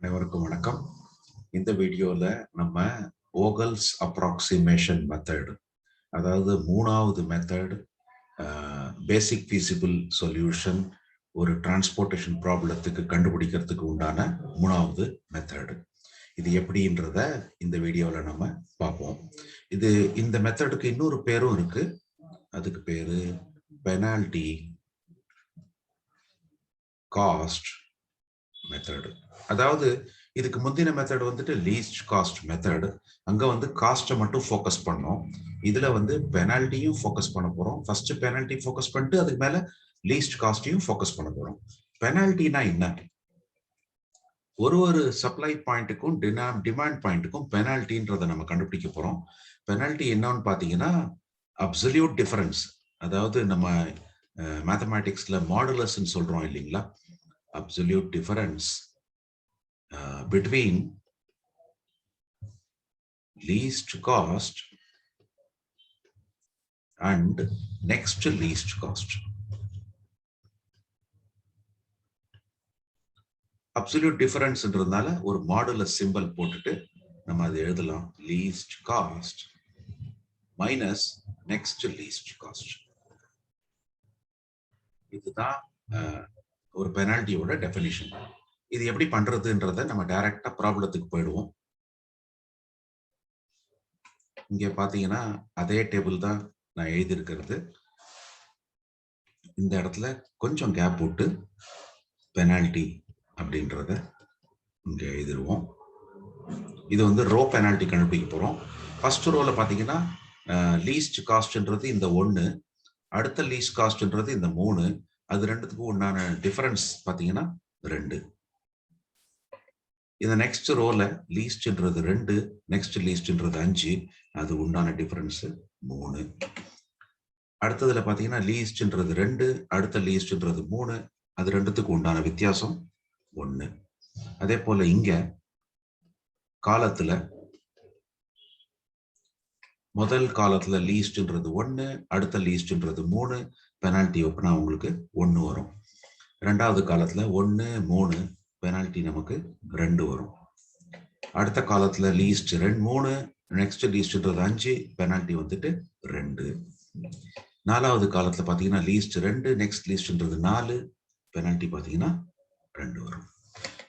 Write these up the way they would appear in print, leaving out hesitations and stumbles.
அனைவருக்கும் வணக்கம். இந்த வீடியோல நம்ம Vogel's approximation method, அதாவது மூணாவது மெத்தட், பேசிக் feasible சொல்யூஷன் ஒரு டிரான்ஸ்போர்ட்டேஷன் ப்ராப்ளத்துக்கு கண்டுபிடிக்கிறதுக்கு உண்டான மூணாவது மெத்தட். இது எப்படின்றத இந்த வீடியோல நம்ம பார்ப்போம். இந்த மெத்தடுக்கு இன்னொரு பேரும் இருக்கு. அதுக்கு பேரு பெனால்டி காஸ்ட் மெத்தட். அதாவது இதுக்கு முந்தின மெத்தட் வந்துட்டு லீஸ்ட் காஸ்ட் மெத்தட். அங்க காஸ்ட்டை மட்டும் ஃபோக்கஸ் பண்ணோம். இதுல பெனால்ட்டியும் ஃபோக்கஸ் பண்ண போறோம். ஃபர்ஸ்ட் பெனால்ட்டி ஃபோக்கஸ் பண்ணிட்டு அதுக்கு மேல லீஸ்ட் காஸ்டையும் ஃபோக்கஸ் பண்ண போறோம். பெனால்ட்டினா என்ன? ஒரு சப்ளை பாயிண்ட்டுக்கும் டிமாண்ட் பாயிண்ட்டுக்கும் பெனால்ட்டின்றதை நம்ம கண்டுபிடிக்க போறோம். பெனால்ட்டி என்னன்னு பாத்தீங்கன்னா அப்சல்யூட் டிஃபரன்ஸ். அதாவது நம்ம மேத்தமேட்டிக்ஸ்ல மாடுலஸ்ன்னு சொல்றோம் இல்லைங்களா? Absolute difference between least cost and next least cost. Absolute difference என்றதுனால ஒரு மாடுலஸ் சிம்பல் போட்டுட்டு நம்ம அதை எழுதலாம். least cost minus next least cost. இதுதான் ஒரு பெனால்ட்டியோட டெஃபினிஷன். இது எப்படி பண்றதுன்றத நம்ம டைரக்டா ப்ராப்ளத்துக்கு போயிடுவோம். இங்க பாத்தீங்கன்னா அதே டேபிள் தான் நான் எழுதியிருக்கிறது. இந்த இடத்துல கொஞ்சம் கேப் போட்டு பெனால்ட்டி அப்படின்றத இங்க எழுதிடுவோம். இது ரோ பெனால்ட்டி கண்டுபிடிக்க போறோம். ஃபர்ஸ்ட் ரோல பாத்தீங்கன்னா லீஸ்ட் காஸ்ட்ன்றது இந்த 1, அடுத்த லீஸ்ட் காஸ்ட்ன்றது இந்த 3. அது ரெண்டுத்துக்கும் உண்டான டிஃபரன்ஸ் பாத்தீங்கன்னா 2. இந்த நெக்ஸ்ட் ரோல லீஸ்ட்ன்றது 2, நெக்ஸ்ட் லீஸ்ட்ன்றது 5, அது உண்டான டிஃபரன்ஸ் 3. அடுத்ததுல பாத்தீங்கன்னா லீஸ்ட்ன்றது 2, அடுத்த லீஸ்ட்ன்றது 3, அது ரெண்டுத்துக்கும் உண்டான வித்தியாசம் 1. அதே போல இங்க காலத்துல முதல் காலத்துல லீஸ்ட்ன்றது 1, அடுத்த லீஸ்ட்ன்றது 3, பெனால்ட்டி ஓப்பனா உங்களுக்கு 1 வரும். ரெண்டாவது காலத்துல 1, 3, பெனால்ட்டி நமக்கு 2 வரும். அடுத்த காலத்துல லீஸ்ட் 3, நெக்ஸ்ட் லீஸ்ட்ன்றது 5, பெனால்ட்டி 2. நாலாவது காலத்துல பாத்தீங்கன்னா லீஸ்ட் 2, நெக்ஸ்ட் லீஸ்ட்ன்றது 4, பெனால்ட்டி பாத்தீங்கன்னா 2 வரும்.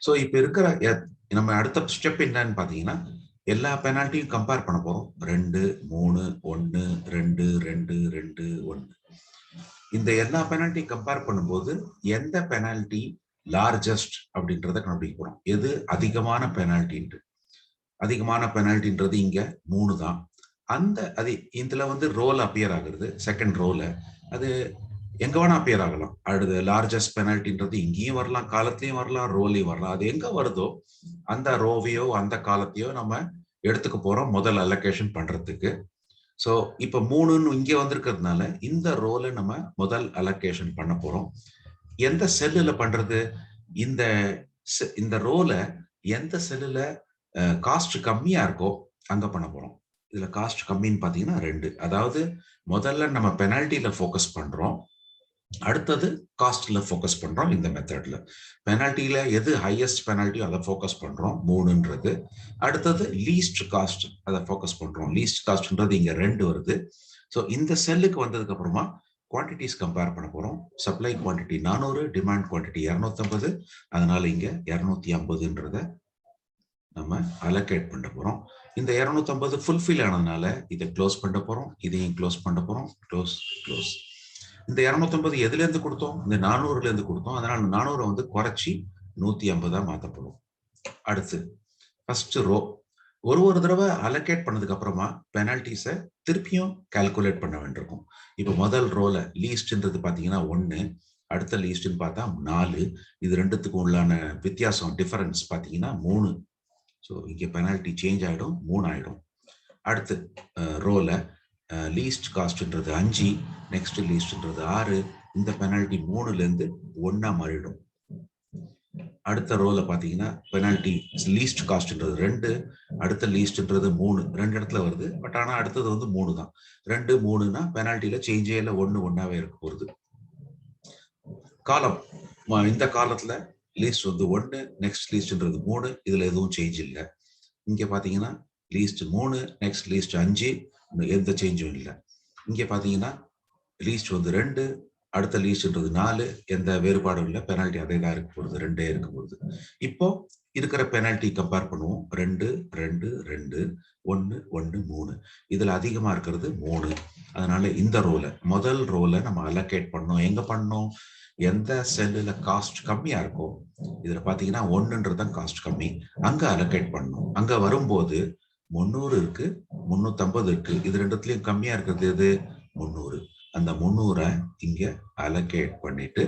சோ இப்ப இருக்கிற நம்ம அடுத்த ஸ்டெப் என்னன்னு பாத்தீங்கன்னா எல்லா பெனால்ட்டியும் கம்பேர் பண்ண போறோம். 2, 3, 1, 2, 2, 2, 1. இந்த எல்லா பெனால்ட்டி கம்பேர் பண்ணும்போது எந்த பெனால்ட்டி லார்ஜஸ்ட் அப்படின்றத கண்டுபிடிக்க போறோம். எது அதிகமான பெனால்ட்டி? அதிகமான பெனால்ட்டின்றது இங்க 3 தான். இதுல ரோல் அப்பியர் ஆகுறது. செகண்ட் ரோல அது எங்க வேணா அப்பியர் ஆகலாம். அடுத்து லார்ஜஸ்ட் பெனால்ட்டின்றது இங்கேயும் வரலாம், காலத்திலயும் வரலாம், ரோலையும் வரலாம். அது எங்க வருதோ அந்த ரோவையோ அந்த காலத்தையோ நம்ம எடுத்துக்க போறோம் முதல் அலோகேஷன் பண்றதுக்கு. சோ இப்ப 3ன்னு இங்க வந்திருக்கிறதுனால இந்த ரோல நம்ம முதல் அலோகேஷன் பண்ண போறோம். எந்த செல்லுல பண்றது? இந்த ரோல எந்த செல்லுல காஸ்ட் கம்மியா இருக்கோ அங்க பண்ண போறோம். இதுல காஸ்ட் கம்மின்னு பாத்தீங்கன்னா 2. அதாவது முதல்ல நம்ம பெனால்ட்டில ஃபோக்கஸ் பண்றோம், அடுத்தது காஸ்ட்ல ஃபோக்கஸ் பண்றோம். இந்த மெத்தட்ல பெனால்ட்டில எது ஹையஸ்ட் பெனால்ட்டியோ அதை ஃபோக்கஸ் பண்றோம் 3ன்றது. அடுத்தது லீஸ்ட் காஸ்ட் அதை ஃபோக்கஸ் பண்றோம். லீஸ்ட் காஸ்ட்ன்றது இங்க 2 வருது. ஸோ இந்த செல்லுக்கு வந்ததுக்கு அப்புறமா குவான்டிட்டிஸ் கம்பேர் பண்ண போறோம். Supply quantity 400, demand quantity 250. அதனால இங்க 250ன்றத நம்ம அலோகேட் பண்ண போறோம். இந்த 250 ஃபுல்ஃபில் ஆனதுனால இதை க்ளோஸ் பண்ண போறோம், இதையும் க்ளோஸ் பண்ண போறோம். க்ளோஸ். இந்த 250 எதுல இருந்து கொடுத்தோம்? இந்த 400ல இருந்து கொடுத்தோம். அதனால 400 குறைச்சி 150 மாத்தப்படும். அடுத்து ஃபர்ஸ்ட் ரோ ஒரு தடவை அலோகேட் பண்ணதுக்கு அப்புறமா பெனால்டிஸை திருப்பியும் கால்குலேட் பண்ண வேண்டியிருக்கும். இப்போ முதல் ரோல லீஸ்ட்ன்றது பாத்தீங்கன்னா 1, அடுத்த லீஸ்ட்னு பார்த்தா 4. இது ரெண்டுத்துக்கும் உள்ளான வித்தியாசம் டிஃபரன்ஸ் பாத்தீங்கன்னா 3. ஸோ இங்க பெனால்டி சேஞ்ச் ஆயிடும், 3 ஆயிடும். அடுத்து ரோல லீஸ்ட் காஸ்ட்ன்றது 5, நெக்ஸ்ட் லீஸ்ட்ன்றது 6. இந்த பெனால்டி 3ல இருந்து 1 மாறிடும். அடுத்த ரோல பாத்தீங்கன்னா பெனால்டி லீஸ்ட் காஸ்ட்ன்றது 2, அடுத்த லீஸ்ட்ன்றது 3. 2 இடத்துல வருது, பட் ஆனா அடுத்தது 3 தான். 2, 3னா பெனால்டில சேஞ்சே இல்ல, 1 1ஆவே இருக்க போகுது. காலம் இந்த காலத்துல லீஸ்ட் வந்து 1, நெக்ஸ்ட் லீஸ்ட்ன்றது 3, இதுல எதுவும் சேஞ்ச் இல்லை. இங்க பாத்தீங்கன்னா லீஸ்ட் 3, நெக்ஸ்ட் லீஸ்ட் 5, எந்த சேஞ்சும் இல்லை. இங்க பாத்தீங்கன்னா லீஸ்ட் வந்து 2, அடுத்த லீஸ்ட்ன்றது 4, எந்த வேறுபாடும் இல்லை. பெனால்டி அதே தான் இருக்க போகுது, 2 இருக்க போகுது. இப்போ இருக்கிற பெனால்டி கம்பேர் பண்ணுவோம். 2, 2, 2, 1, 1, 3. இதுல அதிகமா இருக்கிறது 3. அதனால இந்த ரோல முதல் ரோல நம்ம அலோகேட் பண்ணோம். எங்க பண்ணோம்? எந்த செல்லுல காஸ்ட் கம்மியா இருக்கோ, இதுல பாத்தீங்கன்னா 1ன்றதான் காஸ்ட் கம்மி, அங்க அலோகேட் பண்ணணும். அங்க வரும்போது 300 இருக்கு, 350 இருக்கு. இது ரெண்டுத்துலயும் கம்மியா இருக்கிறது எது? 300. அந்த 300 இங்க அலோகேட் பண்ணிட்டு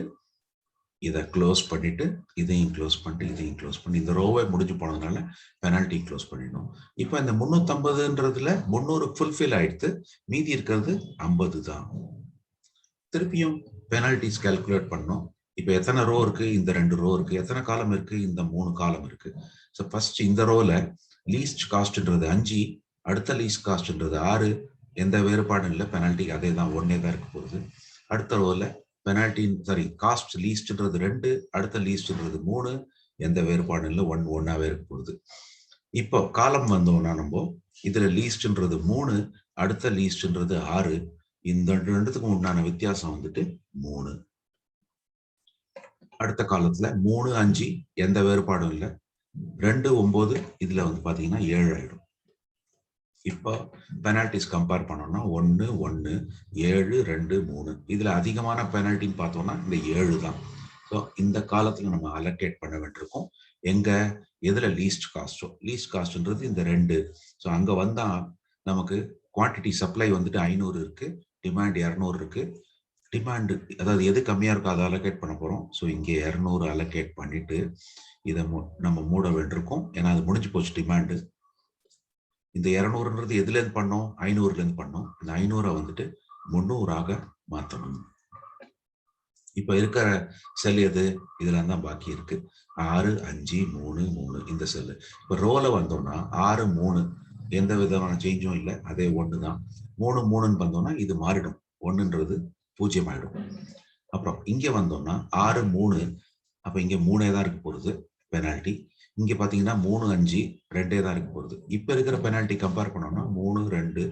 இதை க்ளோஸ் பண்ணிட்டு இதையும் க்ளோஸ் பண்ணிட்டு இதையும் க்ளோஸ் பண்ணி இந்த ரோவை முடிஞ்சு போனதுனால பெனால்டி க்ளோஸ் பண்ணிடணும். இப்போ இந்த 350ன்றதுல 300 ஃபுல்ஃபில் ஆயிடுத்து, மீதி இருக்கிறது 50 தான். திருப்பியும் பெனால்டிஸ் கால்குலேட் பண்ணோம். இப்போ எத்தனை ரோ இருக்கு? இந்த 2 ரோ இருக்கு. எத்தனை காலம் இருக்கு? இந்த 3 காலம் இருக்கு. ஸோ ஃபர்ஸ்ட் இந்த ரோல லீஸ்ட் காஸ்ட்ன்றது 5, அடுத்த லீஸ்ட் காஸ்ட்ன்றது 6, எந்த வேறுபாடும் இல்லை. பெனால்டி அதே தான், 1 தான் இருக்க போகுது. அடுத்த ரோல பெனால்டி காஸ்ட் லீஸ்ட்ன்றது 2, அடுத்த லீஸ்ட்ன்றது 3, எந்த வேறுபாடும் இல்லை. 1 1ஆவே இருக்க போகுது. இப்போ காலம் வந்தோம்னா நம்ம இதுல லீஸ்ட்ன்றது 3, அடுத்த லீஸ்ட்ன்றது 6, இந்த ரெண்டுத்துக்கும் உண்டான வித்தியாசம் வந்துட்டு 3. அடுத்த காலத்துல 3 5 எந்த வேறுபாடும் இல்லை. 2 9 இதுல வந்து பாத்தீங்கன்னா 7 ஆயிடும். இப்போ பெனால்டிஸ் கம்பேர் பண்ணோம்னா 1 1 7 2 3. இதுல அதிகமான பெனால்டின்னு பார்த்தோம்னா இந்த 7 தான். ஸோ இந்த காலத்துல நம்ம அலோகேட் பண்ண வேண்டியிருக்கும். எங்க எதுல லீஸ்ட் காஸ்டோ, லீஸ்ட் காஸ்ட்ன்றது இந்த 2. ஸோ அங்க வந்தா நமக்கு குவான்டிட்டி சப்ளை வந்துட்டு 500 இருக்கு, டிமாண்ட் 200 இருக்கு. டிமாண்ட் அதாவது எது கம்மியா இருக்கோ அதை அலோகேட் பண்ண போறோம். ஸோ இங்கே 200 அலோகேட் பண்ணிட்டு இதை நம்ம மூட வேண்டியிருக்கும். ஏன்னா அது முடிஞ்சு போச்சு டிமாண்டு. இந்த 200ன்றது எதுல இருந்து பண்ணோம்? 500ல இருந்து பண்ணோம். இந்த 500 வந்துட்டு 300ஆக மாற்றணும். இப்ப இருக்கிற செல் எது? இதுல தான் பாக்கி இருக்கு. 6 5 3 3 இந்த செல். இப்ப ரோல வந்தோம்னா 6 3 எந்த விதமான சேஞ்சும் இல்லை, அதே 1 தான். 3 3ன்னு வந்தோம்னா இது மாறிடும், 1ன்றது 0 ஆயிடும். அப்புறம் இங்க வந்தோம்னா 6 3, அப்ப இங்க 3 தான் இருக்க போறது பெனால்டி. இங்க பாத்தீங்கன்னா 3 5 2 தான் இருக்க போறது. இப்ப இருக்கிற பெனால்டி கம்பேர் பண்ணோம்னா 3 2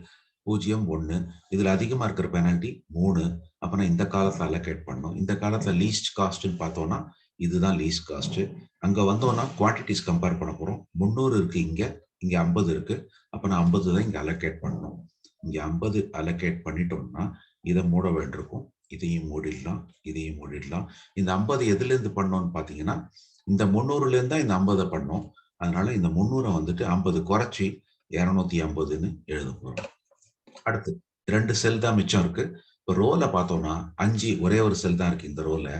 0 1. இதுல அதிகமா இருக்கிற பெனால்டி 3. அப்பனா இந்த காலத்துல அலோகேட் பண்ணோம். இந்த காலத்துல லீஸ்ட் காஸ்ட்னு பார்த்தோம்னா இதுதான் லீஸ்ட் காஸ்ட். அங்க வந்தோம்னா குவான்டிட்டிஸ் கம்பேர் பண்ண போறோம். 300 இருக்கு, இங்க 50 இருக்கு. அப்பனா 50 தான் இங்க அலோகேட் பண்ணணும். இங்க 50 அலோகேட் பண்ணிட்டோம்னா இதை மூட வேண்டியிருக்கும். இதையும் மூடிடலாம், இதையும் மூடிடலாம். இந்த 50 எதுல இருந்து பண்ணோம்னு பாத்தீங்கன்னா இந்த 300ல இருந்து தான் இந்த 50 பண்ணோம். அதனால இந்த 300 வந்துட்டு 50 குறைச்சி 250ன்னு எழுத போறோம். அடுத்து 2 செல் தான் மிச்சம் இருக்கு. இப்போ ரோல பார்த்தோம்னா 5 ஒரே ஒரு செல் தான் இருக்கு இந்த ரோல.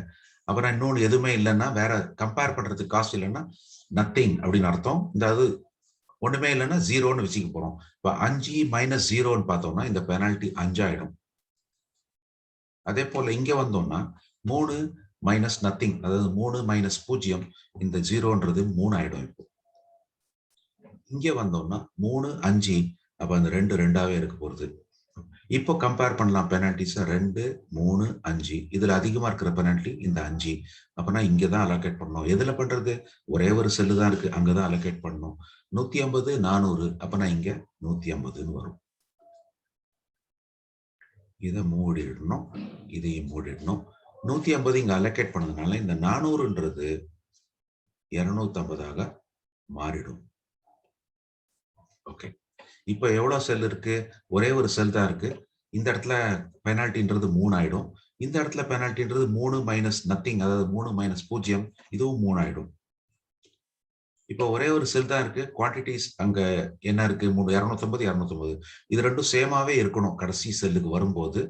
அப்புறம் இன்னொன்று எதுவுமே இல்லைன்னா, வேற கம்பேர் பண்றதுக்கு காஸ்ட் இல்லைன்னா நத்திங் அப்படின்னு அர்த்தம். இந்த அது ஒண்ணுமே இல்லைன்னா 0ன்னு வச்சுக்க போறோம். இப்போ 5 மைனஸ் 0ன்னு பார்த்தோம்னா இந்த பெனால்டி 5 ஆயிடும். அதே போல இங்க வந்தோம்னா 3 மைனஸ் நத்திங், அதாவது 3 மைனஸ் 0, இந்த 0ன்றது 3 ஆயிடும். இப்போ இங்க வந்தோம்னா 3 5, அப்ப அந்த 2 2ஆவே இருக்க போறது. இப்போ கம்பேர் பண்ணலாம் பெனால்டிஸ் 2 3 5. இதுல அதிகமா இருக்கிற பெனால்டி இந்த 5. அப்பனா இங்க தான் அலோகேட் பண்ணணும். எதுல பண்றது? ஒரே ஒரு செல்லு தான் இருக்கு, அங்கதான் அலோகேட் பண்ணணும். 150 400, அப்பனா இங்க 150ன்னு வரும். இதை மூடிடணும், இதையும் மூடிடணும். 150 இங்க அலோகேட் பண்ணதுனால இந்த 400ன்றது 250ஆக மாறிடும். ஓகே, இப்போ எவ்வளவு செல் இருக்கு? ஒரே ஒரு செல் தான் இருக்கு. இந்த இடத்துல பெனால்டின்றது 3 ஆயிடும். இந்த இடத்துல பெனால்டின்றது 3 மைனஸ் நத்திங், அதாவது 3 மைனஸ் 0, இதுவும் 3 ஆயிடும். இப்போ ஒரே ஒரு செல் தான் இருக்கு. குவான்டிட்டிஸ் அங்க என்ன இருக்கு? 250 250. இது ரெண்டும் சேமாவே இருக்கணும் கடைசி செல்லுக்கு வரும்போது.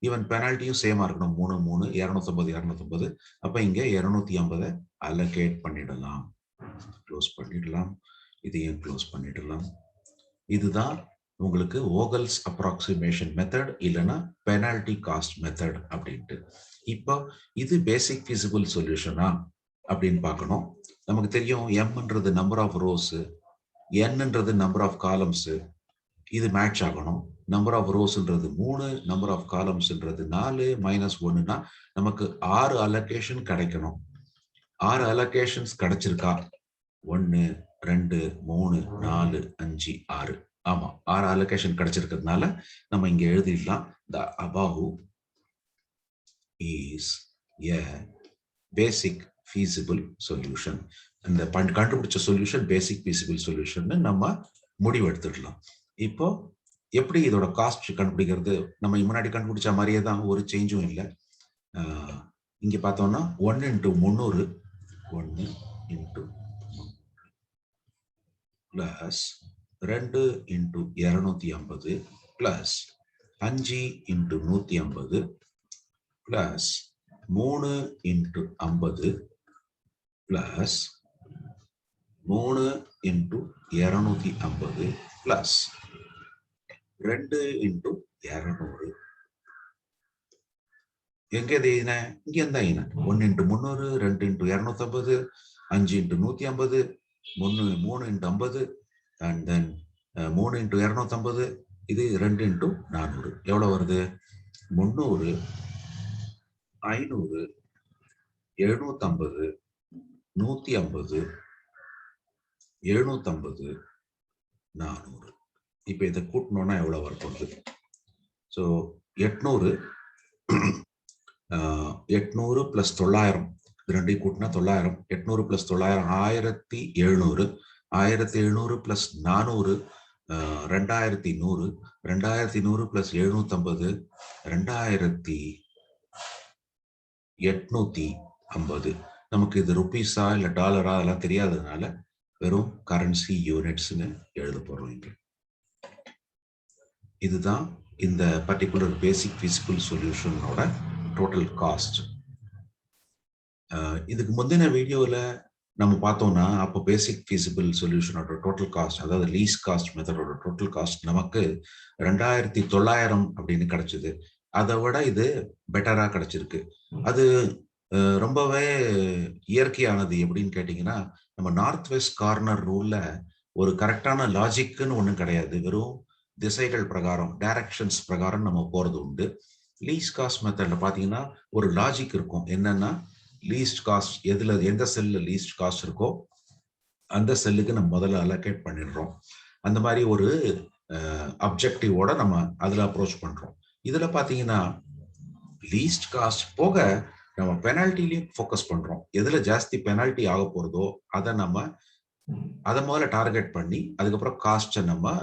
ஈவன் பெனால்டியும் சேமா இருக்கணும். 3 3 250 250. அப்ப இங்க 250 அலோகேட் பண்ணிடலாம். க்ளோஸ் பண்ணிடலாம், இதையும் க்ளோஸ் பண்ணிடலாம். இதுதான் உங்களுக்கு வோகல்ஸ் அப்ராக்சிமேஷன் மெத்தட், இல்லைன்னா பெனால்டி காஸ்ட் மெத்தட் அப்படின்ட்டு. இப்போ இது பேசிக் ஃபிசிபிள் சொல்யூஷனா அப்படின்னு பார்க்கணும். நமக்கு தெரியும் எம்ன்றது நம்பர் ஆஃப் ரோஸ், என்னன்றது நம்பர் ஆஃப் காலம்ஸ். இது மேட்ச் ஆகணும். நம்பர் ஆஃப் ரோஸ்ன்றது 3, நம்பர் ஆஃப் காலம்ஸ்ன்றது 4, மைனஸ் 1னா நமக்கு 6 அலோகேஷன் கிடைக்கணும். 6 அலோகேஷன்ஸ் கிடைச்சிருக்கா? 1 2 3 4 5 6. ஆமா, 6 அலோகேஷன் கிடைச்சிருக்கிறதுனால நம்ம இங்க எழுதிடலாம். The above is a basic feasible solution. இந்த கண்டுபிடிச்ச சொல்யூஷன் பேசிக் feasible solution நம்ம முடிவு எடுத்துக்கலாம். இப்போ எப்படி இதோட காஸ்ட் கண்டுபிடிக்கிறது? நம்ம முன்னாடி கண்டுபிடிச்ச மாதிரியே தான், ஒரு சேஞ்சும் இல்லை. இங்க பார்த்தோம்னா 1 into 300 1 into plus 2 into 250 plus 5 into 150 plus 3 into 50 plus 3 into 250 plus 2 into 200. எங்க எழுதின? இங்க இருந்தா 1 into 300, 2 into 250, 5 into 150, 3 into 50, and then 3 into 250, இது 2 into 400. எவ்வளவு வருது? 300, 500, 750, 150, 750, 400. இப்ப இதை கூட்டணும்னா எவ்வளவு வரப்போகுது? ஸோ 800 plus 900, ரெண்டையும் கூட்டினா 900, 800 plus 900 1700, 1700 plus 400 2100, 2100 plus 750 2850. நமக்கு இது ருபீஸா இல்ல டாலரா அதெல்லாம் தெரியாததுனால வெறும் கரன்சி யூனிட்ஸ்னு எழுத போறோம் இங்க. இதுதான் இந்த பர்டிகுலர் பேசிக் feasible சொல்யூஷனோட டோட்டல் காஸ்ட். இதுக்கு முந்தின வீடியோவில் நம்ம பார்த்தோம்னா அப்போ பேசிக் feasible சொல்யூஷனோட டோட்டல் காஸ்ட், அதாவது லீஸ் காஸ்ட் மெத்தடோட டோட்டல் காஸ்ட் நமக்கு 2900 அப்படின்னு கிடைச்சது. அதை விட இது பெட்டரா கிடைச்சிருக்கு. அது ரொம்பவே இயற்கையானது. எப்படின்னு கேட்டீங்கன்னா, நம்ம நார்த் வெஸ்ட் கார்னர் ரூல்ல ஒரு கரெக்டான லாஜிக்னு ஒன்றும் கிடையாது. வெறும் திசைகள் பிரகாரம், டைரக்ஷன்ஸ் பிரகாரம் நம்ம போறது உண்டு. லீஸ்ட் காஸ்ட் மெத்தட்ல பாத்தீங்கன்னா ஒரு லாஜிக் இருக்கும். என்னன்னா, லீஸ்ட் காஸ்ட் எந்த செல்ல லீஸ்ட் காஸ்ட் இருக்கோ அந்த செல்லுக்கு நம்ம முதல்ல அலோகேட் பண்ணிடுறோம். அந்த மாதிரி ஒரு அப்ஜெக்டிவோட நம்ம அதுல அப்ரோச் பண்றோம். இதுல பாத்தீங்கன்னா லீஸ்ட் காஸ்ட் போக நம்ம பெனால்ட்டிலையும் ஃபோக்கஸ் பண்றோம். எதுல ஜாஸ்தி பெனால்ட்டி ஆக போறதோ அதை முதல்ல டார்கெட் பண்ணி அதுக்கப்புறம் காஸ்ட்டை நம்ம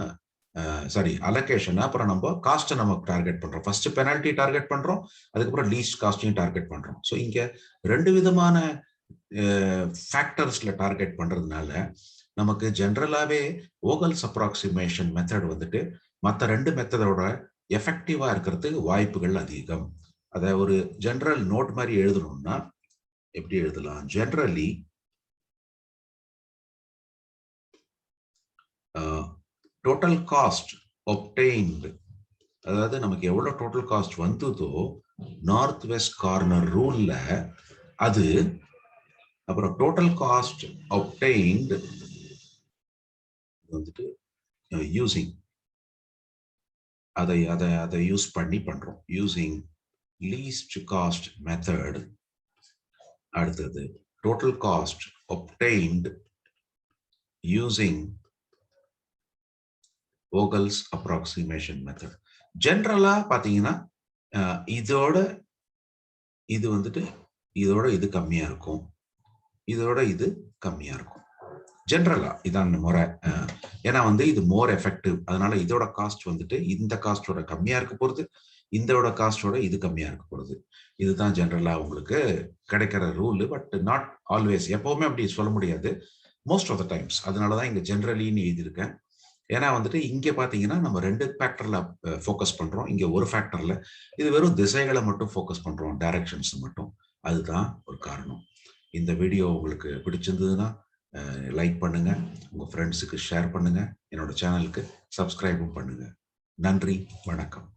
அலோகேஷன், அப்புறம் நம்ம காஸ்ட்டை நம்ம டார்கெட் பண்றோம். ஃபர்ஸ்ட் பெனால்ட்டி டார்கெட் பண்றோம், அதுக்கப்புறம் லீஸ்ட் காஸ்டையும் டார்கெட் பண்றோம். ஸோ இங்க 2 விதமான ஃபேக்டர்ஸ்ல டார்கெட் பண்றதுனால நமக்கு ஜென்ரலாவே வோகல்ஸ் அப்ராக்சிமேஷன் மெத்தட் வந்துட்டு மற்ற 2 மெத்தடோட எஃபெக்டிவா இருக்கிறதுக்கு வாய்ப்புகள் அதிகம். அதை ஒரு ஜென்ரல் நோட் மாதிரி எழுதணும்னா எப்படி எழுதலாம்? ஜென்ரலி டோட்டல் காஸ்ட் obtained, அதாவது நமக்கு எவ்வளவு டோட்டல் காஸ்ட் வந்ததோ நார்த் வெஸ்ட் கார்னர் ரூல்ல அது, அப்புறம் டோட்டல் காஸ்ட் obtained வந்துட்டு யூசிங் அதை யூஸ் பண்ணி பண்றோம். Using least cost method. அடுத்தது total cost obtained using Vogel's approximation method. ஜென்ரலா பாத்தீங்கன்னா இதோட இது வந்துட்டு இதோட இது கம்மியா இருக்கும், இதோட இது கம்மியா இருக்கும். ஜென்ரலா இதான் முறை. ஏன்னா இது மோர் எஃபெக்டிவ். அதனால இதோட காஸ்ட் வந்துட்டு இந்த காஸ்டோட கம்மியா இருக்க போறது, இதோட காஸ்டோட இது கம்மியா இருக்க போறது. இதுதான் ஜென்ரலா உங்களுக்கு கிடைக்கிற ரூல். பட் நாட் ஆல்வேஸ், எப்பவுமே அப்படி சொல்ல முடியாது, மோஸ்ட் ஆஃப் த டைம்ஸ். அதனாலதான் இங்க ஜென்ரலின்னு எழுதியிருக்கேன். ஏன்னா இங்க பாத்தீங்கன்னா நம்ம 2 ஃபேக்டர்ல ஃபோக்கஸ் பண்றோம், இங்க ஒரு ஃபேக்டர்ல. இது வெறும் திசைகளை மட்டும் ஃபோக்கஸ் பண்றோம், டைரக்ஷன்ஸ் மட்டும். அதுதான் ஒரு காரணம். இந்த வீடியோ உங்களுக்கு பிடிச்சிருந்ததுன்னா லைக் பண்ணுங்க, உங்க ஃப்ரெண்ட்ஸுக்கு ஷேர் பண்ணுங்க, என்னோட சேனலுக்கு சப்ஸ்கிரைபும் பண்ணுங்க. நன்றி, வணக்கம்.